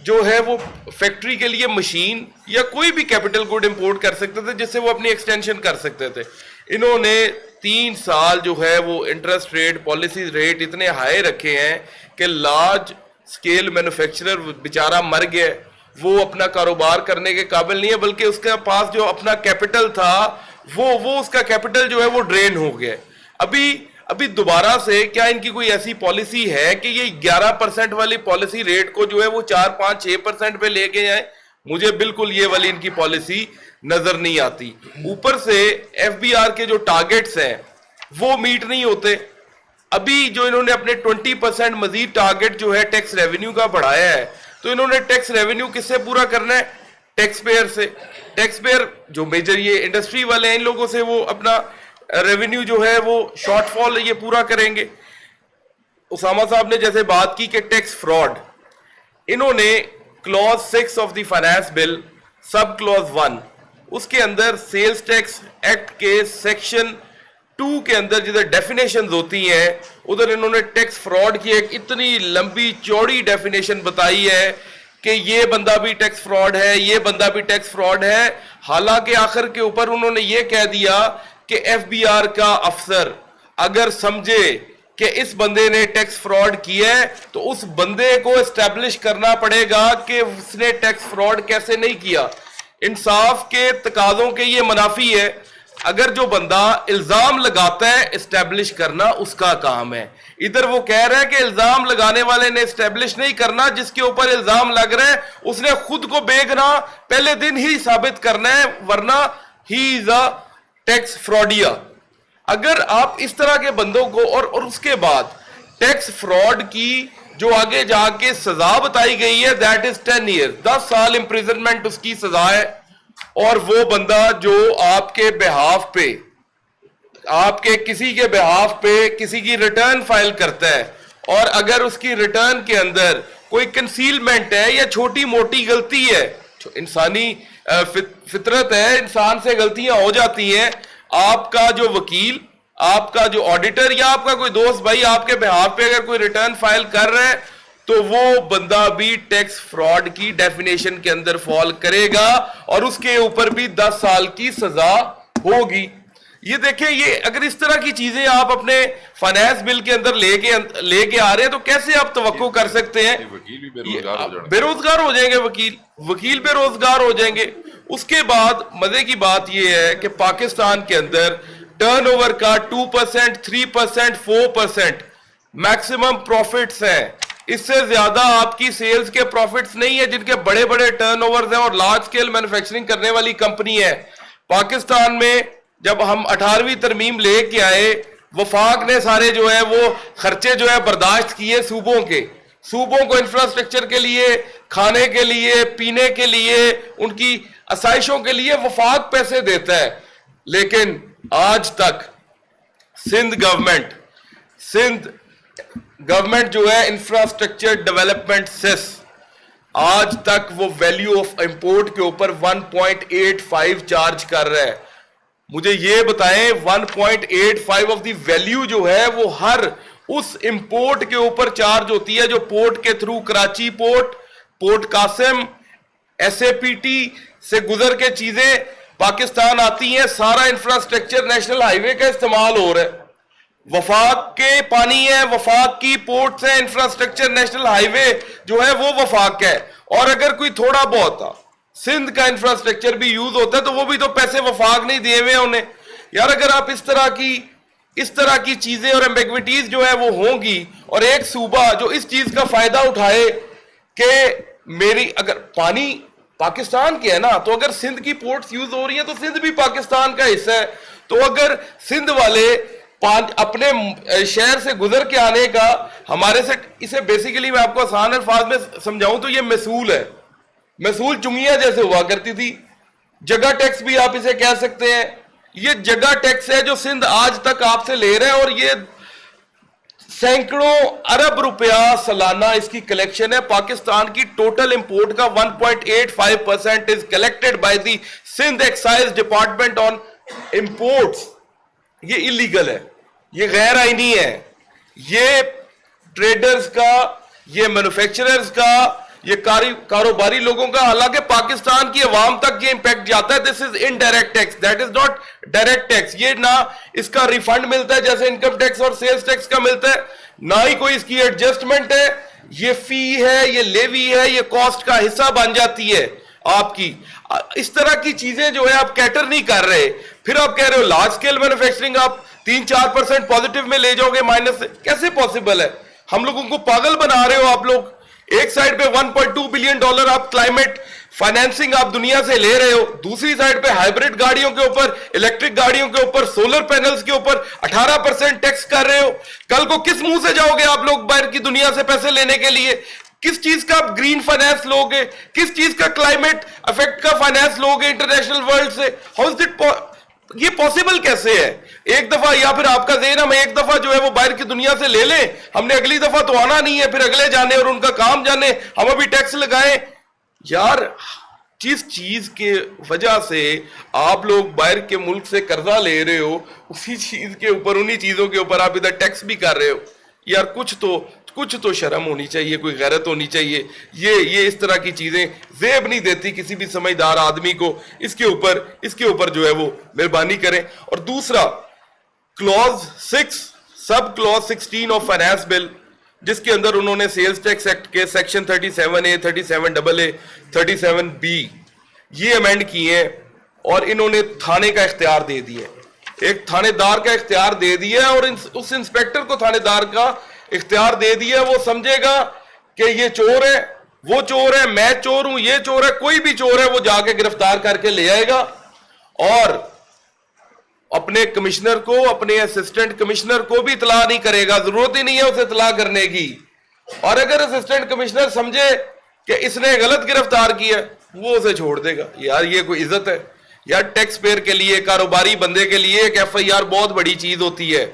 [SPEAKER 4] جو ہے وہ فیکٹری کے لیے مشین یا کوئی بھی کیپٹل گڈ امپورٹ کر سکتے تھے جس سے وہ اپنی ایکسٹینشن کر سکتے تھے. انہوں نے 3 سال جو ہے وہ انٹرسٹ ریٹ, پالیسی ریٹ اتنے ہائی رکھے ہیں کہ لارج اسکیل مینوفیکچرر بیچارہ مر گیا, وہ اپنا کاروبار کرنے کے قابل نہیں ہے, بلکہ اس کے پاس جو اپنا کیپٹل تھا وہ اس کا کیپٹل جو ہے وہ ڈرین ہو گیا. ابھی دوبارہ سے کیا ان کی کوئی ایسی پالیسی ہے کہ یہ 11% والی پالیسی ریٹ کو جو ہے وہ 4-5-6% پہ لے کے جائیں؟ مجھے بالکل یہ والی ان کی پالیسی نظر نہیں آتی. اوپر سے ایف بی آر کے جو ٹارگٹس ہیں وہ میٹ نہیں ہوتے. ابھی جو انہوں نے اپنے 20% مزید ٹارگٹ جو ہے ٹیکس ریونیو کا بڑھایا ہے, تو انہوں نے ٹیکس ریونیو کس سے پورا کرنا ہے؟ ٹیکس پیئر سے. ٹیکس پیئر جو میجر یہ انڈسٹری والے ہیں ان لوگوں سے وہ اپنا ریونیو جو ہے وہ شارٹ فال یہ پورا کریں گے. اسامہ صاحب نے جیسے بات کی کہ ٹیکس فراڈ, انہوں نے clause 6 of the finance bill sub clause 1 اس کے اندر سیلز ٹیکس ایکٹ کے سیکشن 2 کے اندر جدھر ڈیفینیشنز ہوتی ہیں ادھر انہوں نے ٹیکس فراڈ کی ایک اتنی لمبی چوڑی ڈیفینیشن بتائی ہے کہ یہ بندہ بھی ٹیکس فراڈ ہے, یہ بندہ بھی ٹیکس فراڈ ہے. حالانکہ آخر کے اوپر انہوں نے یہ کہہ دیا کہ ایف بی آر کا افسر اگر سمجھے کہ اس بندے نے ٹیکس فراڈ کیا ہے تو اس بندے کو اسٹیبلش کرنا پڑے گا کہ اس نے ٹیکس فراڈ کیسے نہیں کیا. انصاف کے تقاضوں کے یہ منافی ہے. اگر جو بندہ الزام لگاتا ہے اسٹیبلش کرنا اس کا کام ہے. ادھر وہ کہہ رہا ہے کہ الزام لگانے والے نے اسٹیبلش نہیں کرنا, جس کے اوپر الزام لگ رہا ہے اس نے خود کو بے گناہ پہلے دن ہی ثابت کرنا ہے, ورنہ ہی از اے ٹیکس فراڈیا. اگر آپ اس طرح کے بندوں کو اور اس کے بعد ٹیکس فراڈ کی جو آگے جا کے سزا بتائی گئی ہے دیٹ از 10 ایئر, 10 سال امپریزنمنٹ اس کی سزا ہے. اور وہ بندہ جو آپ کے بہاف پہ, آپ کے کسی کے بہاف پہ کسی کی ریٹرن فائل کرتا ہے, اور اگر اس کی ریٹرن کے اندر کوئی کنسیلمنٹ ہے یا چھوٹی موٹی غلطی ہے, انسانی فطرت ہے, انسان سے غلطیاں ہو جاتی ہیں, آپ کا جو وکیل, آپ کا جو آڈیٹر یا آپ کا کوئی دوست بھائی آپ کے بہاف پہ اگر کوئی ریٹرن فائل کر رہا ہے تو وہ بندہ بھی ٹیکس فراڈ کی ڈیفینیشن کے اندر فال کرے گا, اور اس کے اوپر بھی 10 سال کی سزا ہوگی. یہ دیکھیں, یہ اگر اس طرح کی چیزیں آپ اپنے فائنانس بل کے اندر لے کے آ رہے ہیں تو کیسے آپ توقع کر سکتے ہیں؟
[SPEAKER 1] وکیل بھی
[SPEAKER 4] بے روزگار ہو جائیں گے, وکیل بے روزگار ہو جائیں گے. اس کے بعد مزے کی بات یہ ہے کہ پاکستان کے اندر ٹرن اوور کا 2%, 3%, 4% میکسیمم پروفٹس ہیں. اس سے زیادہ آپ کی سیلز کے پروفٹس نہیں ہیں جن کے بڑے بڑے ٹرن اوورز ہیں اور لارج سکیل مینوفیکچرنگ کرنے والی کمپنی ہے. پاکستان میں جب ہم 18ویں ترمیم لے کے آئے, وفاق نے سارے جو ہے وہ خرچے جو ہے برداشت کیے صوبوں کو انفراسٹرکچر کے لیے, کھانے کے لیے, پینے کے لیے, ان کی آسائشوں کے لیے وفاق پیسے دیتا ہے. لیکن آج تک سندھ گورنمنٹ جو ہے انفراسٹرکچر ڈیولپمنٹ سیس, آج تک وہ ویلیو آف امپورٹ کے اوپر 1.85 چارج کر رہا ہے. مجھے یہ بتائیں 1.85 آف دی ویلیو جو ہے وہ ہر اس امپورٹ کے اوپر چارج ہوتی ہے جو پورٹ کے through Karachi port Qasim, SAPT سے گزر کے چیزیں پاکستان آتی ہیں. سارا انفراسٹرکچر نیشنل ہائی وے کا استعمال ہو رہا ہے, وفاق کے پانی ہے, وفاق کی پورٹس ہیں, انفراسٹرکچر نیشنل ہائی وے جو ہے وہ وفاق ہے. اور اگر کوئی تھوڑا بہت سندھ کا انفراسٹرکچر بھی یوز ہوتا ہے تو وہ بھی تو پیسے وفاق نہیں دیے ہوئے انہیں. یار اگر آپ اس طرح کی چیزیں اور ایمبیگوٹیز جو ہے وہ ہوں گی, اور ایک صوبہ جو اس چیز کا فائدہ اٹھائے کہ میری اگر پانی پاکستان کے ہے نا, تو اگر سندھ کی پورٹس یوز ہو رہی ہیں تو سندھ بھی پاکستان کا حصہ ہے. تو اگر سندھ والے اپنے شہر سے گزر کے آنے کا ہمارے سے, اسے بیسیکلی میں آپ کو آسان الفاظ میں سمجھاؤں تو یہ محصول ہے. محصول چنگیاں جیسے ہوا کرتی تھی, جگہ ٹیکس بھی آپ اسے کہہ سکتے ہیں. یہ جگہ ٹیکس ہے جو سندھ آج تک آپ سے لے رہے ہیں, اور یہ سینکڑوں ارب روپیہ سالانہ اس کی کلیکشن ہے. پاکستان کی ٹوٹل امپورٹ کا 1.85% is collected by the Sindh excise department on imports. یہ اللیگل ہے, یہ غیر آئینی ہے. یہ ٹریڈرز کا, یہ مینوفیکچررز کا, یہ کاروباری لوگوں کا, حالانکہ پاکستان کی عوام تک یہ امپیکٹ جاتا ہے. This is indirect tax, that is not direct tax. یہ نہ اس کا ریفنڈ ملتا ہے جیسے انکم ٹیکس اور سیلز ٹیکس کا ملتا ہے, نہ ہی کوئی اس کی ایڈجسٹمنٹ ہے. یہ فی ہے, یہ لیوی ہے, یہ کاسٹ کا حصہ بن جاتی ہے آپ کی. اس طرح کی چیزیں جو ہے آپ کیٹر نہیں کر رہے. پھر آپ کہہ رہے ہو لارج سکیل مینوفیکچرنگ آپ 3-4% پازیٹیو میں لے جاؤ گے مائنس سے, کیسے پاسبل ہے؟ ہم لوگوں کو پاگل بنا رہے ہو آپ لوگ. ایک سائڈ پہ $1.2 بلین آپ کلائمیٹ فائنینسنگ آپ دنیا سے لے رہے ہو, دوسری سائڈ پہ ہائیبریڈ گاڑیوں کے اوپر, الیکٹرک گاڑیوں کے اوپر, سولر پینلز کے اوپر 18% ٹیکس کر رہے ہو. کل کو کس منہ سے جاؤ گے آپ لوگ باہر کی دنیا سے پیسے لینے کے لیے؟ کس چیز کا آپ گرین فائنانس لوگے, کس چیز کا کلائمیٹ افیکٹ کا فائنانس لوگے انٹرنیشنل ورلڈ سے؟ ہاؤ از اٹ یہ پاسبل کیسے ہے؟ ایک دفعہ یا پھر آپ کا ذہن ہم ایک دفعہ جو ہے وہ باہر کی دنیا سے لے لیں, ہم نے اگلی دفعہ تو آنا نہیں ہے, پھر اگلے جانے اور ان کا کام جانے, ہم ابھی ٹیکس لگائیں. یار جس چیز کے وجہ سے آپ لوگ باہر کے ملک سے قرضہ لے رہے ہو, اسی چیز کے اوپر, انہی چیزوں کے اوپر آپ ادھر ٹیکس بھی کر رہے ہو. یار کچھ تو شرم ہونی چاہیے, کوئی غیرت ہونی چاہیے. یہ اس طرح کی چیزیں زیب نہیں دیتی کسی بھی سمجھدار آدمی کو. اس کے اوپر جو ہے وہ مہربانی کریں. اور دوسرا clause 6 sub clause 16 of finance bill, جس کے اندر انہوں نے سیلز ٹیکس ایکٹ کے سیکشن 37A, 37AA, 37B یہ امینڈ کیے ہیں. اور انہوں نے تھانے کا اختیار دے دیا ہے، ایک تھانے دار کا اختیار دے دیا ہے، اور اس انسپیکٹر کو تھانے دار کا اختیار دے دیا ہے. وہ سمجھے گا کہ یہ چور ہے، وہ چور ہے، میں چور ہوں، یہ چور ہے، کوئی بھی چور ہے، وہ جا کے گرفتار کر کے لے آئے گا، اور اپنے کمشنر کو، اپنے اسسٹنٹ کمشنر کو بھی اطلاع نہیں کرے گا، ضرورت ہی نہیں ہے اسے اطلاع کرنے کی. اور اگر اسسٹنٹ کمشنر سمجھے کہ اس نے غلط گرفتار کیا وہ اسے چھوڑ دے گا. یار یہ کوئی عزت ہے؟ یار ٹیکس پیئر کے لیے، کاروباری بندے کے لیے ایک ایف آئی آر بہت بڑی چیز ہوتی ہے.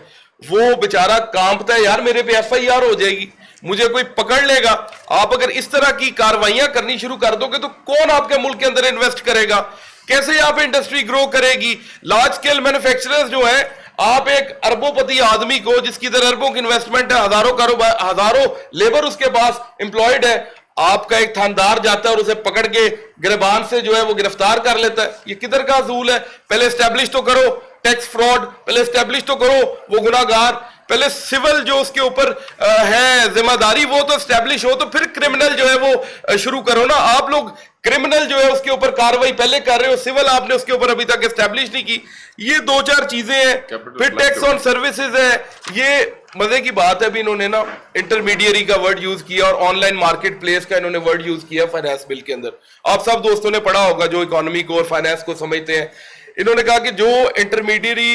[SPEAKER 4] وہ بیچارہ کانپتا ہے، یار میرے پہ ایف آئی آر ہو جائے گی، مجھے کوئی پکڑ لے گا. آپ اگر اس طرح کی کاروائیاں کرنی شروع کر دو گے تو کون آپ کے ملک کے اندر انویسٹ کرے گا؟ کیسے آپ انڈسٹری گرو کرے گی؟ لارج سکیل مینوفیکچررز جو ہیں، آپ ایک اربوں پتی آدمی کو جس کی ادھر اربوں کی انویسٹمنٹ ہے، ہزاروں کاروبار، ہزاروں لیبر اس کے پاس امپلائڈ ہے، آپ کا ایک تھاندار جاتا ہے اور اسے پکڑ کے گریبان سے جو ہے وہ گرفتار کر لیتا ہے. یہ کدھر کا اصول ہے؟ پہلے اسٹیبلش تو کرو ٹیکس فراڈ، پہلے اسٹیبلش تو کرو وہ گناہ گار، پہلے سول جو اس کے اوپر ہے ذمہ داری وہ تو اسٹیبلش ہو، تو پھر کرمنل جو ہے وہ شروع کرو نا. آپ لوگ کرمنل جو ہے اس کے اوپر کاروائی پہلے کر رہے ہو، سول آپ نے اس کے اوپر ابھی تک اسٹیبلش نہیں کی. یہ دو چار چیزیں ہیں. پھر ٹیکس آن سروسز ہے. یہ مزے کی بات ہے، ابھی انہوں نے نا انٹرمیڈیری کا ورڈ یوز کیا اور آن لائن مارکیٹ پلیس کا انہوں نے ورڈ یوز کیا فائنانس بل کے اندر. آپ سب دوستوں نے پڑھا ہوگا جو اکانومی کو اور فائنانس کو سمجھتے ہیں. انہوں نے کہا کہ جو انٹرمیڈیری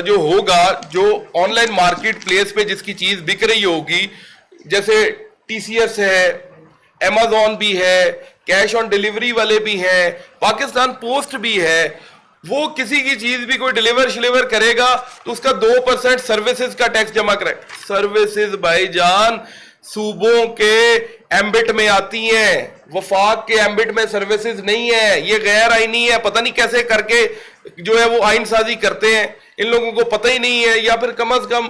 [SPEAKER 4] جو ہوگا، جو آن لائن مارکیٹ پلیس پہ جس کی چیز بک رہی ہوگی، جیسے ٹی سی ایس ہے، ایمیزون بھی ہے، کیش آن ڈیلیوری والے بھی ہیں، پاکستان پوسٹ بھی ہے، وہ کسی کی چیز بھی کوئی ڈیلیور شلیور کرے گا تو اس کا 2% سروسز کا ٹیکس جمع کرے. سروسز بھائی جان صوبوں کے ایمبٹ میں آتی ہیں، وفاق کے ایمبٹ میں سروسز نہیں ہے. یہ غیر آئینی ہے، پتہ نہیں کیسے کر کے جو ہے وہ آئین سازی کرتے ہیں، ان لوگوں کو پتہ ہی نہیں ہے، یا پھر کم از کم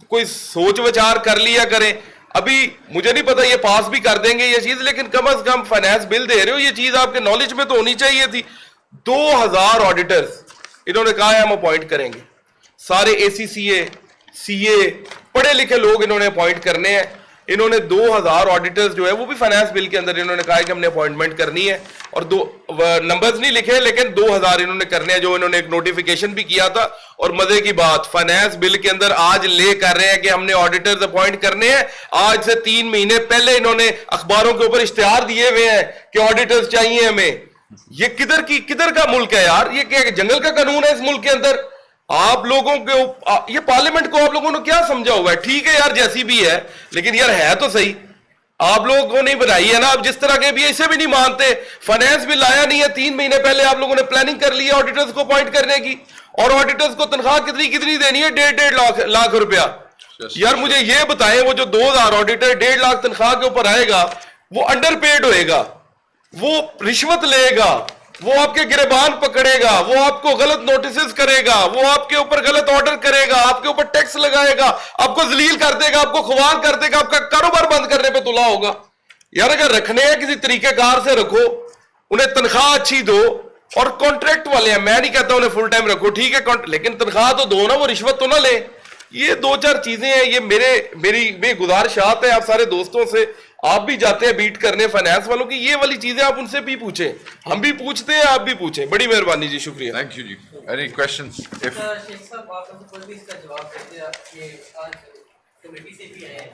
[SPEAKER 4] کوئی سوچ وچار کر لیا کریں. ابھی مجھے نہیں پتا یہ پاس بھی کر دیں گے یہ چیز، لیکن کم از کم فائنانس بل دے رہے ہو، یہ چیز آپ کے نالج میں تو ہونی چاہیے تھی. 2000 آڈیٹرز انہوں نے کہا ہے ہم اپوائنٹ کریں گے، سارے اے سی سی اے، سی اے، پڑھے لکھے لوگ انہوں نے اپوائنٹ کرنے ہیں. انہوں نے 2000 آڈیٹرز جو ہے وہ بھی فائنانس بل کے اندر انہوں نے کہا ہے کہ ہم نے اپوائنٹمنٹ کرنی ہے، اور دو نمبرز نہیں لکھے لیکن 2000 انہوں نے کرنے ہیں، جو انہوں نے ایک نوٹیفیکیشن بھی کیا تھا. اور مزے کی بات فائنانس بل کے اندر آج لے کر رہے ہیں کہ ہم نے آڈیٹرز اپوائنٹ کرنے ہیں. آج سے 3 مہینے پہلے انہوں نے اخباروں کے اوپر اشتہار دیے ہوئے ہیں کہ آڈیٹرز چاہیے ہمیں. یہ کدھر کا ملک ہے یار؟ یہ کہ جنگل کا قانون ہے اس ملک کے اندر؟ آپ لوگوں کے یہ پارلیمنٹ کو آپ لوگوں نے کیا سمجھا ہوا ہے؟ ٹھیک ہے یار جیسی بھی ہے، لیکن یار ہے تو صحیح. آپ لوگوں کو نہیں بنائی ہے نا، اب جس طرح کے بھی اسے بھی نہیں مانتے. فائنانس بل آیا نہیں ہے، 3 مہینے پہلے آپ لوگوں نے پلاننگ کر لی ہے آڈیٹرز کو اپوائنٹ کرنے کی، اور آڈیٹرز کو تنخواہ کتنی دینی ہے؟ 1.5 لاکھ روپیہ. یار مجھے یہ بتائیں، وہ جو 2000 آڈیٹر 1.5 لاکھ تنخواہ کے اوپر آئے گا، وہ انڈر پیڈ ہوئے گا، وہ رشوت لے گا، وہ آپ کے گریبان پکڑے گا، وہ آپ کو غلط نوٹسز کرے گا، وہ آپ کے اوپر غلط آرڈر کرے گا، آپ کے اوپر ٹیکس لگائے گا، آپ کو ذلیل کر دے گا، آپ کو خوار کر دے گا، آپ کا کاروبار بند کرنے پہ تلا ہوگا. یار اگر رکھنے ہیں کسی طریقہ کار سے رکھو، انہیں تنخواہ اچھی دو. اور کانٹریکٹ والے ہیں، میں نہیں کہتا انہیں فل ٹائم رکھو، ٹھیک ہے لیکن تنخواہ تو دو نا، وہ رشوت تو نہ لے. یہ 2-4 چیزیں ہیں. یہ میری گزارشات ہیں آپ سارے دوستوں سے، آپ بھی جاتے ہیں بیٹ کرنے فائنانس والوں کی، یہ والی چیزیں آپ ان سے بھی پوچھیں، ہم بھی پوچھتے ہیں، آپ بھی پوچھیں. بڑی مہربانی جی، شکریہ.
[SPEAKER 1] تھینک یو جی. Any questions?
[SPEAKER 5] شیخ صاحب آپ کو بھی اس کا جواب دیتے ہیں کہ آج کمیٹی سے بھی آئے ہیں،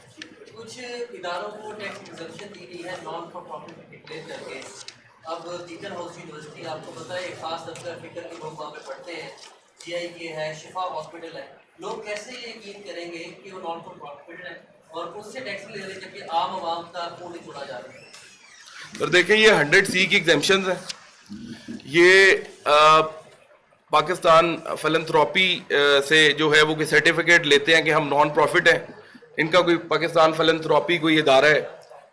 [SPEAKER 5] کچھ اداروں کو ٹیکس ایگزمپشن دی گئی ہے نان فار پروفٹ ڈکلیئر کر کے. اب ٹیچر ہاؤس یونیورسٹی آپ کو پتہ ہے ایک خاص طبقہ فکر کے لوگ وہاں پہ پڑھتے ہیں، جی آئی کے ہے، شفا ہاسپٹل ہے. لوگ کیسے یہ یقین کریں گے کہ وہ نان فار پروفٹ ہے اور اس سے ٹیکس لے رہے ہیں جبکہ عام عوام کا خون نہیں چھوڑا جا رہا ہے؟
[SPEAKER 4] اور دیکھیں یہ 100C کی ایگزمپشنز ہیں. یہ پاکستان فلنتھراپی سے جو ہے وہ کوئی سرٹیفکیٹ لیتے ہیں کہ ہم نان پروفٹ ہیں. ان کا کوئی پاکستان فلنتھراپی کوئی ادارہ ہے،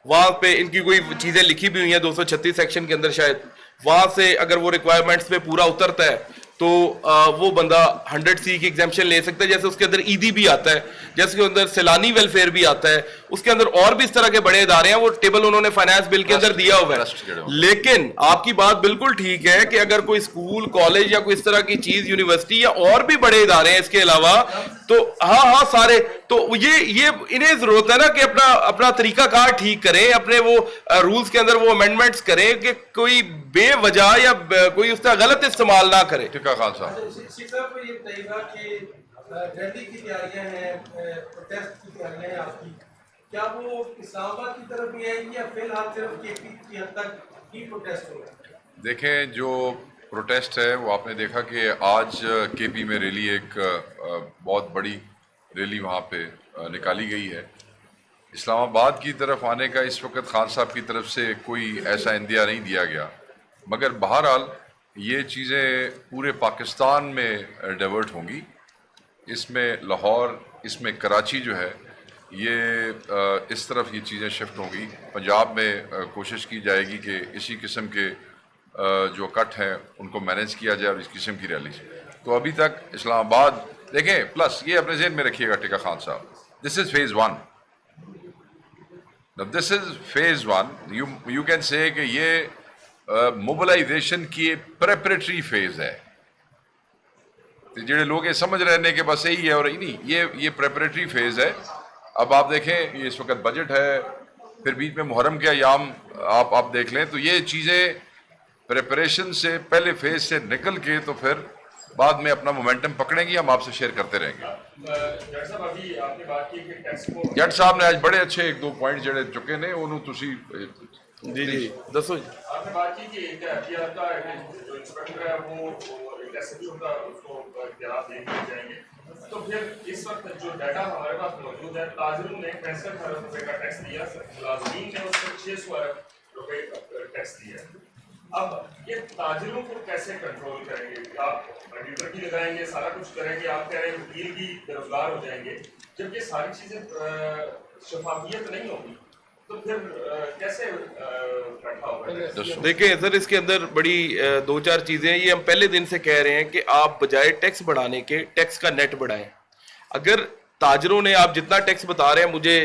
[SPEAKER 4] وہاں پہ ان کی کوئی چیزیں لکھی بھی ہوئی ہیں 236 سیکشن کے اندر شاید. وہاں سے اگر وہ ریکوائرمنٹس پہ پورا اترتا ہے تو وہ بندہ 100C کی ایگزمپشن لے سکتا ہے. جیسے اس کے اندر ایدی بھی آتا ہے، جیسے اس کے اندر سیلانی ویلفیئر بھی آتا ہے، اس کے اندر اور بھی اس طرح کے بڑے ادارے ہیں، وہ ٹیبل انہوں نے فائنانس بل کے اندر دیا ہوا ہے. لیکن آپ کی بات بالکل ٹھیک ہے کہ اگر کوئی اسکول، کالج یا کوئی اس طرح کی چیز، یونیورسٹی یا اور بھی بڑے ادارے ہیں اس کے علاوہ، تو ہاں سارے تو یہ انہیں ضرورت ہے نا کہ اپنا طریقہ کار ٹھیک کریں, اپنے وہ رولز کے اندر وہ امینڈمنٹس کریں کہ کوئی بے وجہ یا کوئی اس کا غلط استعمال نہ کرے.
[SPEAKER 1] ٹھیکا خان صاحب,
[SPEAKER 6] شیخ صاحب کو یہ بتائیے گا کہ ریلی کی تیاریاں ہیں, پروٹیسٹ کی تیاریاں ہیں آپ کی, کیا وہ اسلام آباد کی طرف بھی آئیں گی یا فی الحال صرف کے پی کی حد تک ہی پروٹیسٹ ہوگا؟
[SPEAKER 1] دیکھیں جو پروٹیسٹ ہے وہ آپ نے دیکھا کہ آج کے پی میں ریلی ایک بہت بڑی ریلی وہاں پہ نکالی گئی ہے. اسلام آباد کی طرف آنے کا اس وقت خان صاحب کی طرف سے کوئی ایسا اندیہ نہیں دیا گیا, مگر بہرحال یہ چیزیں پورے پاکستان میں ڈیورٹ ہوں گی. اس میں لاہور, اس میں کراچی جو ہے یہ اس طرف یہ چیزیں شفٹ ہوں گی. پنجاب میں کوشش کی جائے گی کہ اسی قسم کے جو کٹ ہیں ان کو مینیج کیا جائے اور اس قسم کی ریلی. تو ابھی تک اسلام آباد دیکھیں, پلس یہ اپنے ذہن میں رکھیے گا ٹکا خان صاحب, this is phase 1. This is phase 1. You can say کہ یہ موبلائزیشن کی پریپریٹری فیز ہے. جڑے لوگ یہ سمجھ رہے ہیں کہ بس یہی ہے اور نہیں, یہ پریپریٹری فیز ہے. اب آپ دیکھیں یہ اس وقت بجٹ ہے, پھر بیچ میں محرم کے ایام آپ دیکھ لیں, تو یہ چیزیں پریپریشن سے پہلے فیز سے نکل کے تو پھر بعد میں اپنا مومنٹم پکڑیں گی, ہم آپ سے شیئر کرتے رہیں گے. جٹ صاحب نے آج بڑے اچھے 1-2 پوائنٹ جڑے چکے نے, انہوں تسی
[SPEAKER 4] جی دسو.
[SPEAKER 7] آپ نے بات کی کہ احتیاط کا جو انسپیکٹر ہے وہ ایکسیپشن کا اس کو اختیارات دے دیے جائیں گے. تو پھر اس وقت جو ڈیٹا ہمارے پاس موجود ہے, تاجروں نے 65 ارب روپے کا ٹیکس دیا, ملازمین نے اس پر 600 ارب روپے کا ٹیکس دیا. اب یہ تاجروں کو کیسے کنٹرول کریں گے؟ آپ کمپیوٹر بھی لگائیں گے, سارا کچھ کریں گے, آپ کہہ رہے ہیں وکیل بھی بے روزگار ہو جائیں گے, جب یہ ساری چیزیں شفافیت نہیں ہوگی تو پھر کیسے بیٹھا ہوگا؟
[SPEAKER 4] دیکھیں سر, اس کے اندر بڑی 2-4 چیزیں ہیں. یہ ہم پہلے دن سے کہہ رہے ہیں کہ آپ بجائے ٹیکس بڑھانے کے ٹیکس کا نیٹ بڑھائیں. اگر تاجروں نے, آپ جتنا ٹیکس بتا رہے ہیں, مجھے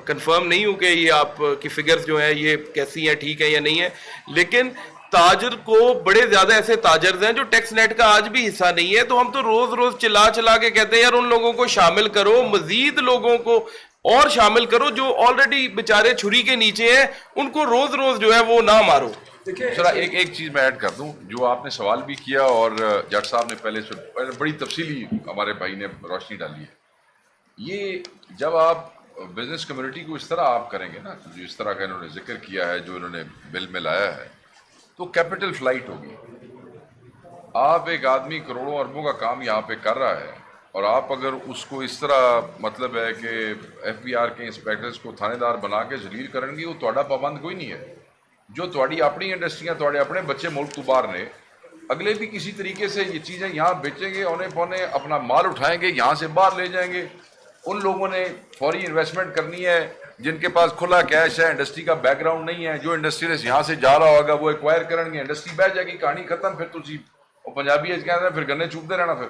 [SPEAKER 4] کنفرم نہیں ہو کہ یہ آپ کی فگرز جو ہیں یہ کیسی ہیں, ٹھیک ہیں یا نہیں ہے, لیکن تاجر کو بڑے زیادہ ایسے تاجرز ہیں جو ٹیکس نیٹ کا آج بھی حصہ نہیں ہے. تو ہم تو روز چلا کے کہتے ہیں یار ان لوگوں کو شامل کرو, مزید لوگوں کو اور شامل کرو جو آلریڈی بیچارے چھری کے نیچے ہیں, ان کو روز جو ہے وہ نہ مارو.
[SPEAKER 1] ذرا ایک چیز میں ایڈ کر دوں, جو آپ نے سوال بھی کیا اور جٹ صاحب نے پہلے سے بڑی تفصیلی ہمارے بھائی نے روشنی ڈالی ہے. یہ جب آپ بزنس کمیونٹی کو اس طرح آپ کریں گے نا, جو اس طرح کا انہوں نے ذکر کیا ہے, جو انہوں نے بل میں لایا ہے, تو کیپٹل فلائٹ ہوگی. آپ ایک آدمی کروڑوں اربوں کا کام یہاں پہ کر رہا ہے, اور آپ اگر اس کو اس طرح مطلب ہے کہ ایف بی آر کے انسپیکٹرز کو تھانے دار بنا کے ذلیل کریں گے, وہ تھوڑا پابند کوئی نہیں ہے. جو تھوڑی اپنی انڈسٹریاں, تھوڑے اپنے بچے ملک تو باہر نے, اگلے بھی کسی طریقے سے یہ چیزیں یہاں بیچیں گے, اونے پونے اپنا مال اٹھائیں گے, یہاں سے باہر لے جائیں گے. ان لوگوں نے فوری انویسٹمنٹ کرنی ہے جن کے پاس کھلا کیش ہے, انڈسٹری کا بیک گراؤنڈ نہیں ہے. جو انڈسٹریلسٹ یہاں سے جا رہا ہوگا وہ ایکوائر کریں گے, انڈسٹری بہ جائے گی, کہانی ختم. پھر تسی وہ پنجابی کہتے ہیں پھر گنے چوبتے رہنا. پھر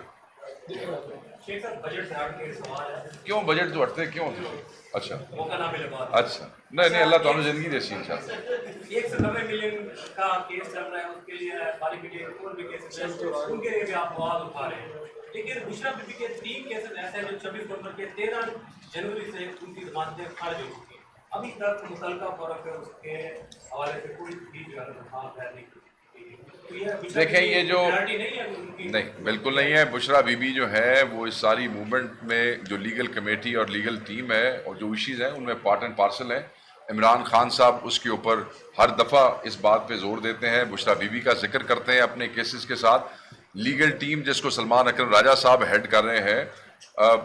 [SPEAKER 1] کیوں بجٹ تو ہٹتے کیوں تھے؟ اچھا نہیں اللہ تعالیٰ زندگی دے سی انشاءاللہ.
[SPEAKER 8] 190 ملین کا کیس چل رہا ہے, اس کے لیے خالی میڈیا کے اور بھی کیسز ہیں, ان کے لیے بھی آپ آواز اٹھا رہے ہیں. لیکن بشرا بی بی کے 3 کیسز ایسے ہیں جو 26 نومبر کے 13 جنوری سے ان کی ضمانتیں خارج ہو چکی ہیں. ابھی تک متعلقہ فورک اس کے حوالے سے کوئی بھی نہیں.
[SPEAKER 1] دیکھیں یہ جو نہیں بالکل نہیں ہے. بشرا بی بی جو ہے وہ اس ساری موومنٹ میں جو لیگل کمیٹی اور لیگل ٹیم ہے اور جو ایشوز ہیں ان میں پارٹ اینڈ پارسل ہیں. عمران خان صاحب اس کے اوپر ہر دفعہ اس بات پہ زور دیتے ہیں, بشرا بی بی کا ذکر کرتے ہیں اپنے کیسز کے ساتھ. لیگل ٹیم جس کو سلمان اکرم راجہ صاحب ہیڈ کر رہے ہیں,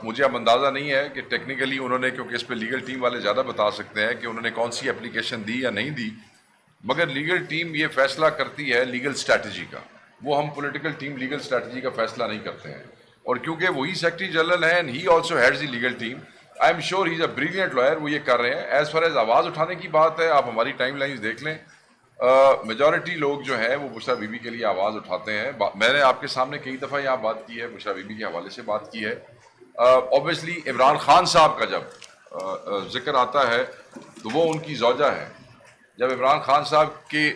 [SPEAKER 1] مجھے اب اندازہ نہیں ہے کہ ٹیکنیکلی انہوں نے, کیونکہ اس پہ لیگل ٹیم والے زیادہ بتا سکتے ہیں کہ انہوں نے کون سی اپلیکیشن دی یا نہیں دی, مگر لیگل ٹیم یہ فیصلہ کرتی ہے لیگل اسٹریٹجی کا. وہ ہم پولیٹیکل ٹیم لیگل اسٹریٹجی کا فیصلہ نہیں کرتے ہیں, اور کیونکہ وہی سیکرٹری جنرل ہیں and he also heads the legal team, I am sure he is a brilliant lawyer, وہ یہ کر رہے ہیں. ایز فار ایز آواز اٹھانے کی بات ہے, آپ ہماری ٹائم لائنز دیکھ لیں, میجورٹی لوگ جو ہیں وہ بشرا بی بی کے لیے آواز اٹھاتے ہیں. میں نے آپ کے سامنے کئی دفعہ یہاں بات کی ہے, بشرا بی بی کے حوالے سے بات کی ہے. اوبیسلی عمران خان صاحب کا جب ذکر آتا ہے تو وہ ان کی زوجہ ہے. جب عمران خان صاحب کے